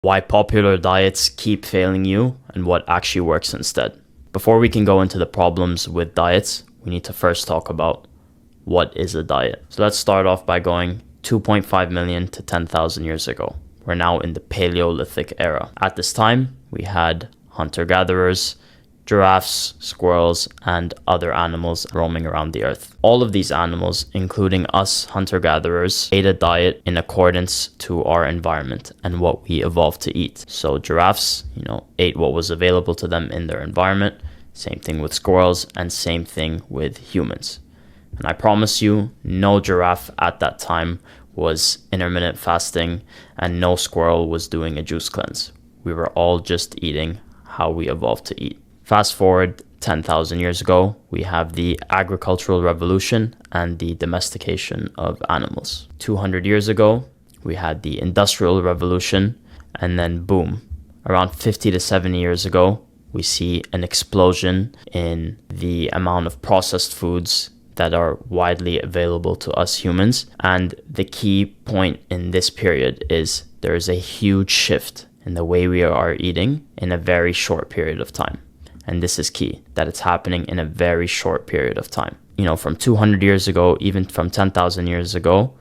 why popular diets keep failing you, and what actually works instead. Before we can go into the problems with diets, we need to first talk about what is a diet. So let's start off by going 2.5 million to 10,000 years ago. We're now in the Paleolithic era. At this time, we had hunter-gatherers, giraffes, squirrels, and other animals roaming around the earth. All of these animals, including us hunter-gatherers, ate a diet in accordance to our environment and what we evolved to eat. So giraffes, ate what was available to them in their environment. Same thing with squirrels, and same thing with humans. And I promise you, no giraffe at that time was intermittent fasting, and no squirrel was doing a juice cleanse. We were all just eating how we evolved to eat. Fast forward 10,000 years ago, we have the agricultural revolution and the domestication of animals. 200 years ago, we had the industrial revolution, and then boom, around 50 to 70 years ago, we see an explosion in the amount of processed foods that are widely available to us humans. And the key point in this period is there is a huge shift in the way we are eating in a very short period of time. And this is key, that it's happening in a very short period of time. From 200 years ago, even from 10,000 years ago,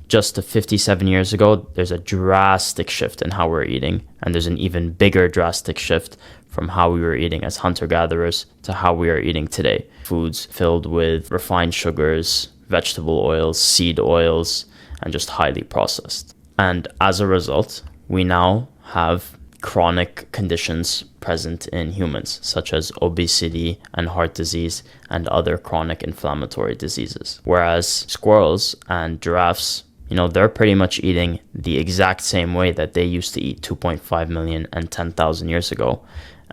just to 57 years ago, there's a drastic shift in how we're eating. And there's an even bigger drastic shift from how we were eating as hunter-gatherers to how we are eating today. Foods filled with refined sugars, vegetable oils, seed oils, and just highly processed. And as a result, we now have chronic conditions present in humans, such as obesity and heart disease and other chronic inflammatory diseases. Whereas squirrels and giraffes, they're pretty much eating the exact same way that they used to eat 2.5 million and 10,000 years ago.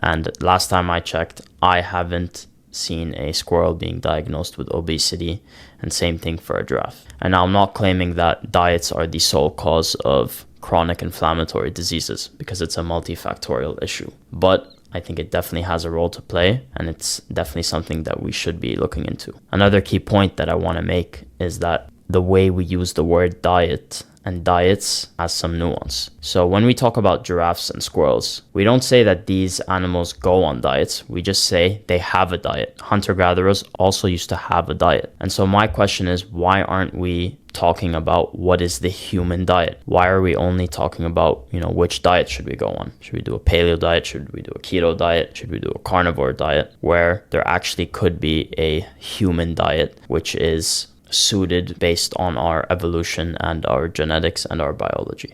And last time I checked, I haven't seen a squirrel being diagnosed with obesity, and same thing for a giraffe. And I'm not claiming that diets are the sole cause of chronic inflammatory diseases, because it's a multifactorial issue. But I think it definitely has a role to play, and it's definitely something that we should be looking into. Another key point that I want to make is that the way we use the word diet and diets has some nuance. So when we talk about giraffes and squirrels, we don't say that these animals go on diets. We just say they have a diet. Hunter-gatherers also used to have a diet. And so my question is, why aren't we talking about what is the human diet? Why are we only talking about, which diet should we go on? Should we do a paleo diet? Should we do a keto diet? Should we do a carnivore diet? Where there actually could be a human diet, which is suited based on our evolution and our genetics and our biology.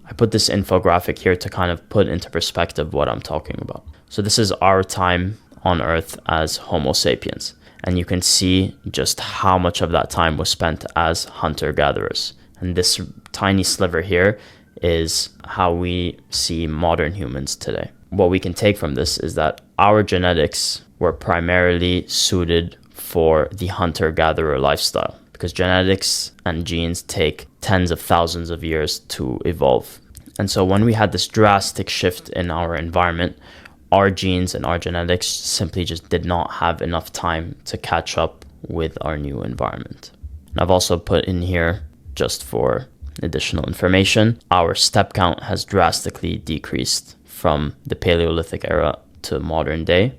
I put this infographic here to kind of put into perspective what I'm talking about. So this is our time on Earth as Homo sapiens. And you can see just how much of that time was spent as hunter-gatherers. And this tiny sliver here is how we see modern humans today. What we can take from this is that our genetics were primarily suited for the hunter-gatherer lifestyle, because genetics and genes take tens of thousands of years to evolve. And so when we had this drastic shift in our environment, our genes and our genetics simply just did not have enough time to catch up with our new environment. And I've also put in here, just for additional information, our step count has drastically decreased from the Paleolithic era to modern day.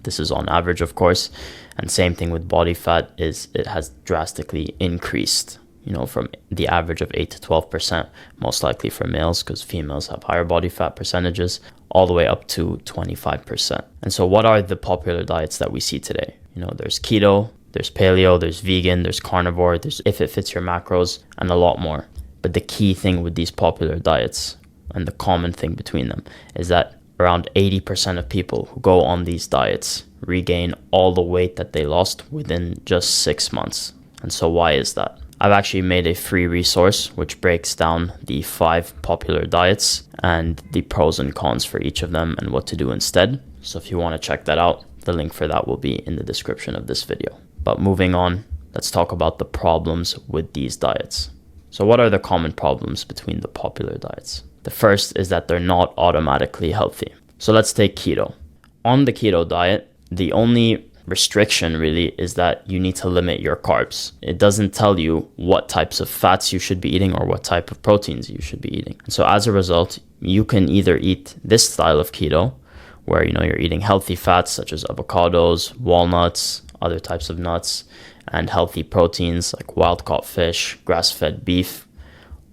This is on average, of course. And same thing with body fat, it has drastically increased, from the average of 8 to 12%, most likely for males, because females have higher body fat percentages, all the way up to 25%. And so what are the popular diets that we see today? There's keto, there's paleo, there's vegan, there's carnivore, there's if it fits your macros, and a lot more. But the key thing with these popular diets, and the common thing between them, is that around 80% of people who go on these diets regain all the weight that they lost within just 6 months. And so why is that? I've actually made a free resource which breaks down the 5 popular diets and the pros and cons for each of them and what to do instead. So if you want to check that out, the link for that will be in the description of this video. But moving on, let's talk about the problems with these diets. So what are the common problems between the popular diets? The first is that they're not automatically healthy. So let's take keto. On the keto diet, the only restriction really is that you need to limit your carbs. It doesn't tell you what types of fats you should be eating or what type of proteins you should be eating. And so as a result, you can either eat this style of keto, where you're eating healthy fats such as avocados, walnuts, other types of nuts, and healthy proteins like wild-caught fish, grass-fed beef.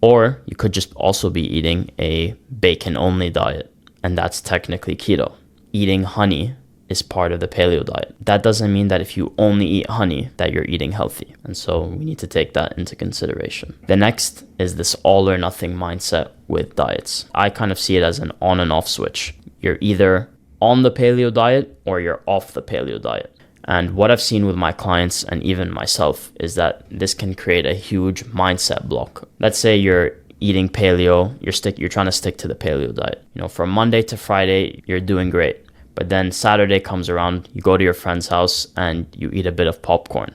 Or you could just also be eating a bacon-only diet, and that's technically keto. Eating honey is part of the paleo diet. That doesn't mean that if you only eat honey that you're eating healthy. And so we need to take that into consideration. The next is this all or nothing mindset with diets. I kind of see it as an on and off switch. You're either on the paleo diet or you're off the paleo diet. And what I've seen with my clients and even myself is that this can create a huge mindset block. Let's say you're eating paleo, you're trying to stick to the paleo diet. From Monday to Friday, you're doing great. But then Saturday comes around, you go to your friend's house and you eat a bit of popcorn.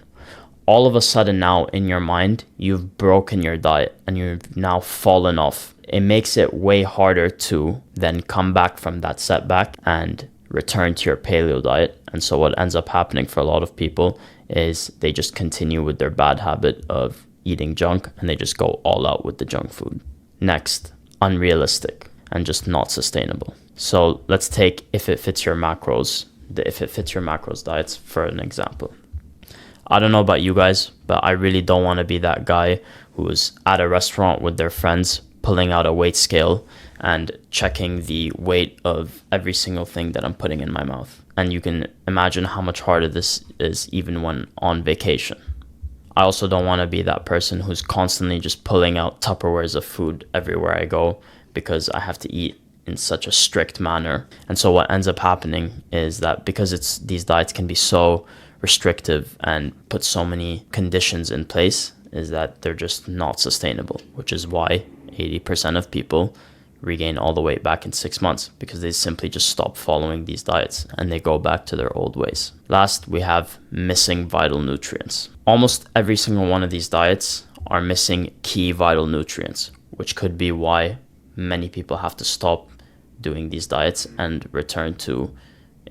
All of a sudden now in your mind, you've broken your diet and you've now fallen off. It makes it way harder to then come back from that setback and return to your paleo diet. And so what ends up happening for a lot of people is they just continue with their bad habit of eating junk and they just go all out with the junk food. Next, unrealistic and just not sustainable. So let's take the If It Fits Your Macros diets for an example. I don't know about you guys, but I really don't want to be that guy who's at a restaurant with their friends, pulling out a weight scale and checking the weight of every single thing that I'm putting in my mouth. And you can imagine how much harder this is even when on vacation. I also don't want to be that person who's constantly just pulling out Tupperwares of food everywhere I go because I have to eat in such a strict manner. And so what ends up happening is that because these diets can be so restrictive and put so many conditions in place, is that they're just not sustainable, which is why 80% of people regain all the weight back in 6 months, because they simply just stop following these diets and they go back to their old ways. Last, we have missing vital nutrients. Almost every single one of these diets are missing key vital nutrients, which could be why many people have to stop doing these diets and return to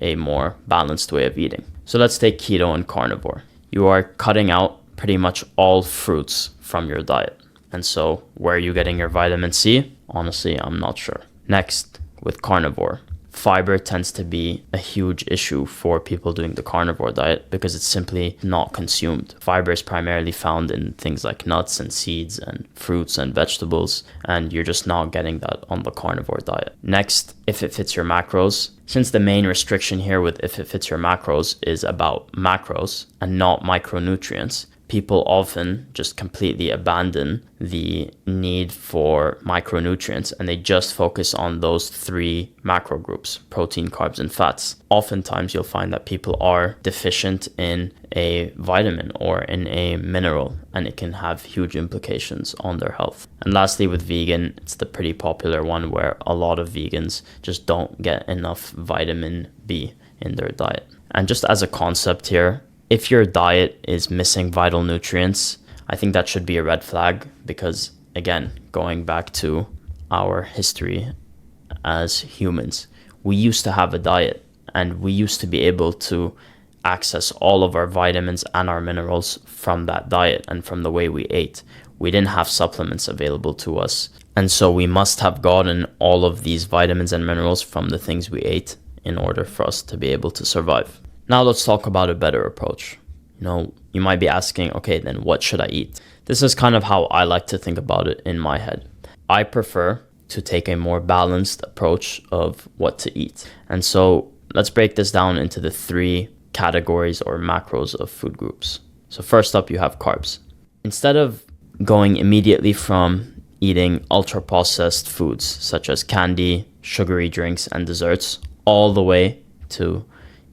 a more balanced way of eating. So let's take keto and carnivore. You are cutting out pretty much all fruits from your diet. And so where are you getting your vitamin C? Honestly, I'm not sure. Next, with carnivore. Fiber tends to be a huge issue for people doing the carnivore diet because it's simply not consumed. Fiber is primarily found in things like nuts and seeds and fruits and vegetables, and you're just not getting that on the carnivore diet. Next, if it fits your macros. Since the main restriction here with if it fits your macros is about macros and not micronutrients, people often just completely abandon the need for micronutrients and they just focus on those 3 macro groups: protein, carbs, and fats. Oftentimes you'll find that people are deficient in a vitamin or in a mineral, and it can have huge implications on their health. And lastly, with vegan, it's the pretty popular one where a lot of vegans just don't get enough vitamin B in their diet. And just as a concept here, if your diet is missing vital nutrients, I think that should be a red flag because, again, going back to our history as humans, we used to have a diet and we used to be able to access all of our vitamins and our minerals from that diet and from the way we ate. We didn't have supplements available to us. And so we must have gotten all of these vitamins and minerals from the things we ate in order for us to be able to survive. Now let's talk about a better approach. You might be asking, okay, then what should I eat? This is kind of how I like to think about it in my head. I prefer to take a more balanced approach of what to eat. And so let's break this down into the 3 categories or macros of food groups. So first up, you have carbs. Instead of going immediately from eating ultra-processed foods such as candy, sugary drinks, and desserts, all the way to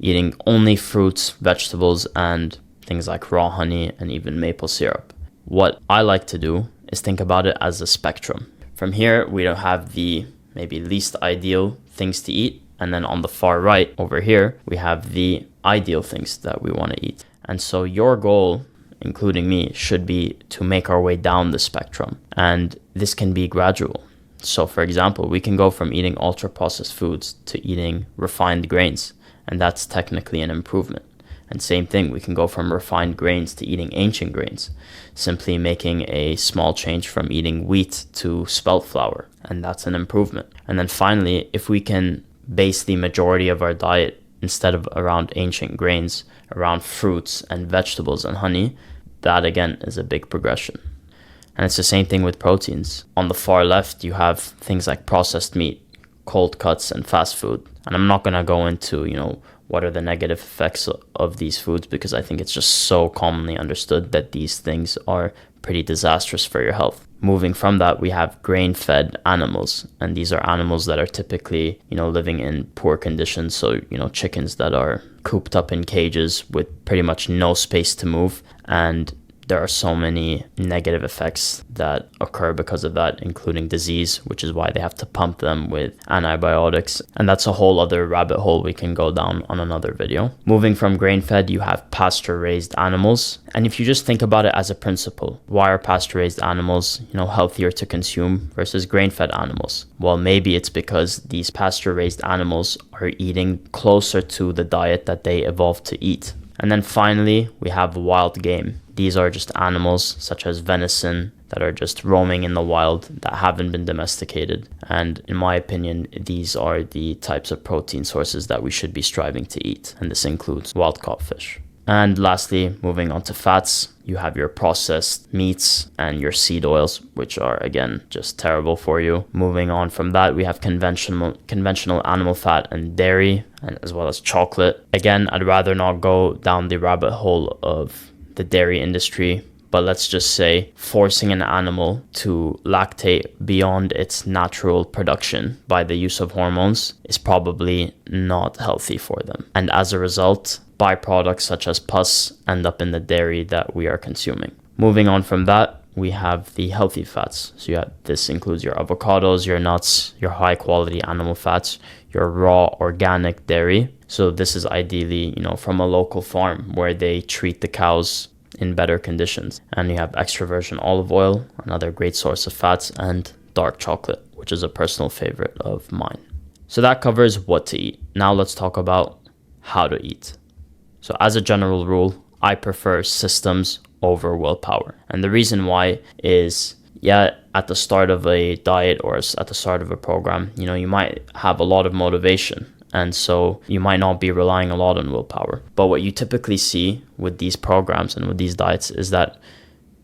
eating only fruits, vegetables, and things like raw honey and even maple syrup. What I like to do is think about it as a spectrum. From here, we don't have the maybe least ideal things to eat. And then on the far right over here, we have the ideal things that we want to eat. And so your goal, including me, should be to make our way down the spectrum. And this can be gradual. So for example, we can go from eating ultra processed foods to eating refined grains. And that's technically an improvement. And same thing, we can go from refined grains to eating ancient grains, simply making a small change from eating wheat to spelt flour, and that's an improvement. And then finally, if we can base the majority of our diet, instead of around ancient grains, around fruits and vegetables and honey, that again is a big progression. And it's the same thing with proteins. On the far left, you have things like processed meat, cold cuts, and fast food. And I'm not going to go into, what are the negative effects of these foods, because I think it's just so commonly understood that these things are pretty disastrous for your health. Moving from that, we have grain-fed animals, and these are animals that are typically, living in poor conditions. So, chickens that are cooped up in cages with pretty much no space to move, and there are so many negative effects that occur because of that, including disease, which is why they have to pump them with antibiotics. And that's a whole other rabbit hole we can go down on another video. Moving from grain-fed, you have pasture-raised animals. And if you just think about it as a principle, why are pasture-raised animals, healthier to consume versus grain-fed animals? Well, maybe it's because these pasture-raised animals are eating closer to the diet that they evolved to eat. And then finally, we have wild game. These are just animals such as venison that are just roaming in the wild that haven't been domesticated. And in my opinion, these are the types of protein sources that we should be striving to eat. And this includes wild caught fish. And lastly, moving on to fats, you have your processed meats and your seed oils, which are, again, just terrible for you. Moving on from that, we have conventional animal fat and dairy, and as well as chocolate. Again, I'd rather not go down the rabbit hole of the dairy industry, but let's just say forcing an animal to lactate beyond its natural production by the use of hormones is probably not healthy for them. And as a result, byproducts such as pus end up in the dairy that we are consuming. Moving on from that, we have the healthy fats. So this includes your avocados, your nuts, your high quality animal fats, your raw organic dairy. So this is ideally, from a local farm where they treat the cows in better conditions. And you have extra virgin olive oil, another great source of fats, and dark chocolate, which is a personal favorite of mine. So that covers what to eat. Now let's talk about how to eat. So as a general rule, I prefer systems over willpower. And the reason why is, at the start of a diet or at the start of a program, you might have a lot of motivation. And so you might not be relying a lot on willpower. But what you typically see with these programs and with these diets is that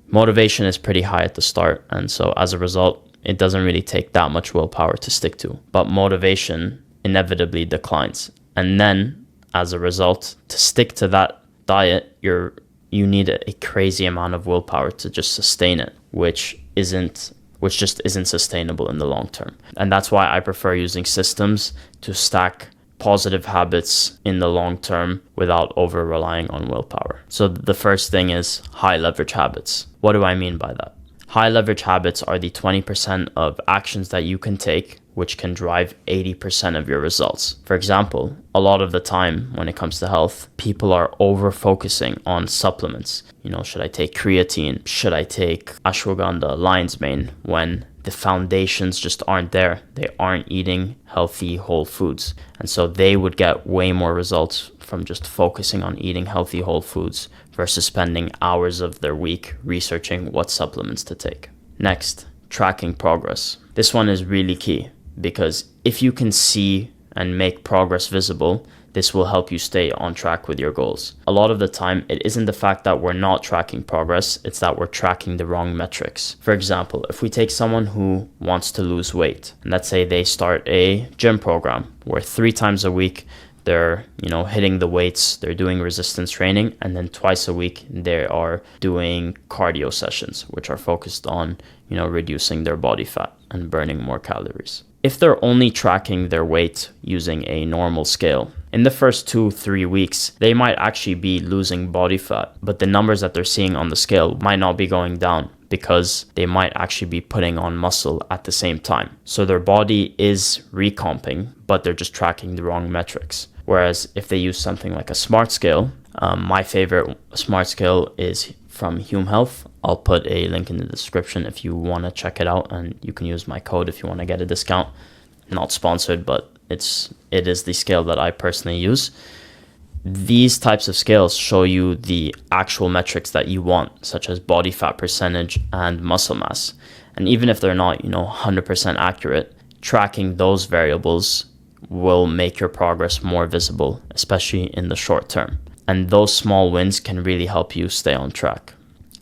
motivation is pretty high at the start. And so as a result, it doesn't really take that much willpower to stick to. But motivation inevitably declines. And then as a result, to stick to that diet, you need a crazy amount of willpower to just sustain it, which just isn't sustainable in the long term. And that's why I prefer using systems to stack positive habits in the long term without over relying on willpower. So the first thing is high leverage habits. What do I mean by that? High leverage habits are the 20% of actions that you can take which can drive 80% of your results. For example, a lot of the time when it comes to health, people are over focusing on supplements. Should I take creatine? Should I take ashwagandha, lion's mane? When the foundations just aren't there. They aren't eating healthy whole foods. And so they would get way more results from just focusing on eating healthy whole foods versus spending hours of their week researching what supplements to take. Next, tracking progress. This one is really key because if you can see and make progress visible, this will help you stay on track with your goals. A lot of the time, it isn't the fact that we're not tracking progress, it's that we're tracking the wrong metrics. For example, if we take someone who wants to lose weight, and let's say they start a gym program where 3 times a week they're, hitting the weights, they're doing resistance training, and then twice a week they are doing cardio sessions, which are focused on, reducing their body fat and burning more calories. If they're only tracking their weight using a normal scale, in the first 2-3 weeks, they might actually be losing body fat, but the numbers that they're seeing on the scale might not be going down because they might actually be putting on muscle at the same time. So their body is recomping, but they're just tracking the wrong metrics. Whereas if they use something like a smart scale, my favorite smart scale is from Hume Health. I'll put a link in the description if you want to check it out, and you can use my code if you want to get a discount. Not sponsored, but it is the scale that I personally use. these types of scales show you the actual metrics that you want, such as body fat percentage and muscle mass. And even if they're not, 100% accurate, tracking those variables will make your progress more visible, especially in the short term. And those small wins can really help you stay on track.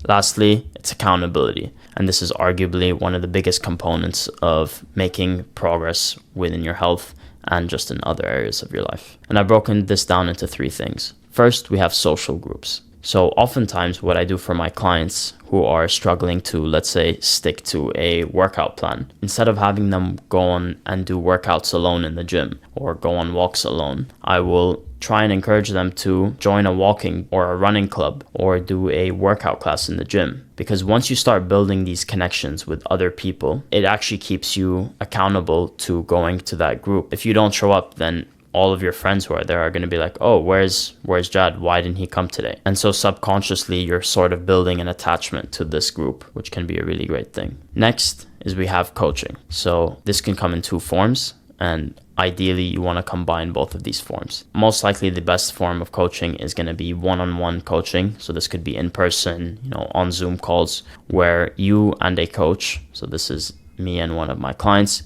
Lastly, it's accountability. And this is arguably one of the biggest components of making progress within your health and just in other areas of your life. And I've broken this down into 3 things. First, we have social groups. So oftentimes what I do for my clients who are struggling to, let's say, stick to a workout plan, instead of having them go on and do workouts alone in the gym or go on walks alone, I will try and encourage them to join a walking or a running club or do a workout class in the gym. Because once you start building these connections with other people, it actually keeps you accountable to going to that group. If you don't show up, then all of your friends who are there are going to be like, oh, where's Jad? Why didn't he come today? And so subconsciously, you're sort of building an attachment to this group, which can be a really great thing. Next is we have coaching. So this can come in 2 forms. And ideally, you want to combine both of these forms. Most likely, the best form of coaching is going to be one-on-one coaching. So this could be in person, on Zoom calls, where you and a coach, so this is me and one of my clients,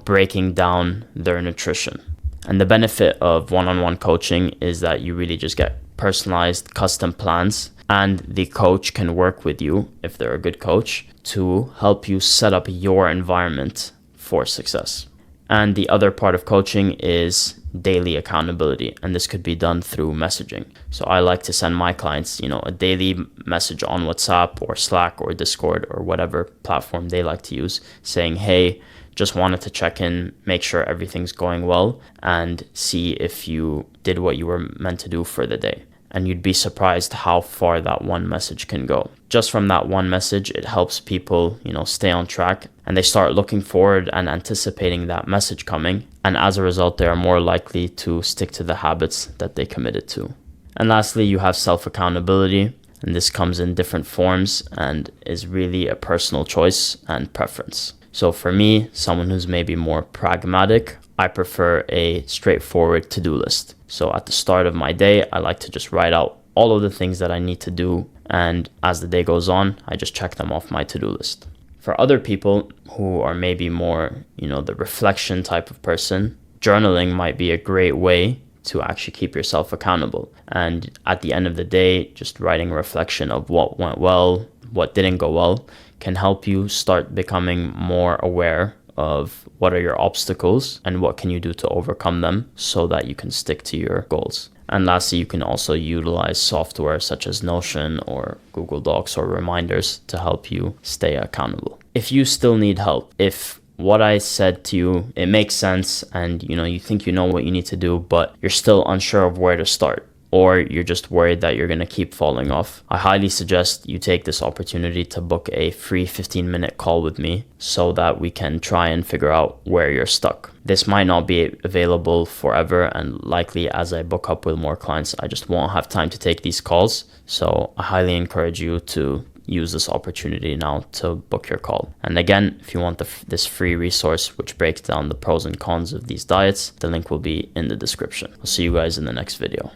breaking down their nutrition. And the benefit of one-on-one coaching is that you really just get personalized custom plans, and the coach can work with you, if they're a good coach, to help you set up your environment for success. And the other part of coaching is daily accountability, and this could be done through messaging. So I like to send my clients, a daily message on WhatsApp or Slack or Discord or whatever platform they like to use, saying, hey, just wanted to check in, make sure everything's going well, and see if you did what you were meant to do for the day. And you'd be surprised how far that one message can go. Just from that one message, it helps people, stay on track, and they start looking forward and anticipating that message coming. And as a result, they are more likely to stick to the habits that they committed to. And lastly, you have self-accountability. And this comes in different forms and is really a personal choice and preference. So for me, someone who's maybe more pragmatic, I prefer a straightforward to-do list. So at the start of my day, I like to just write out all of the things that I need to do. And as the day goes on, I just check them off my to-do list. For other people who are maybe more, the reflection type of person, journaling might be a great way to actually keep yourself accountable. And at the end of the day, just writing a reflection of what went well, what didn't go well, can help you start becoming more aware of what are your obstacles and what can you do to overcome them so that you can stick to your goals. And lastly, you can also utilize software such as Notion or Google Docs or reminders to help you stay accountable. If you still need help, if what I said to you, it makes sense and you think you know what you need to do, but you're still unsure of where to start, or you're just worried that you're going to keep falling off, I highly suggest you take this opportunity to book a free 15-minute call with me so that we can try and figure out where you're stuck. This might not be available forever, and likely as I book up with more clients, I just won't have time to take these calls. So I highly encourage you to use this opportunity now to book your call. And again, if you want this free resource which breaks down the pros and cons of these diets, the link will be in the description. I'll see you guys in the next video.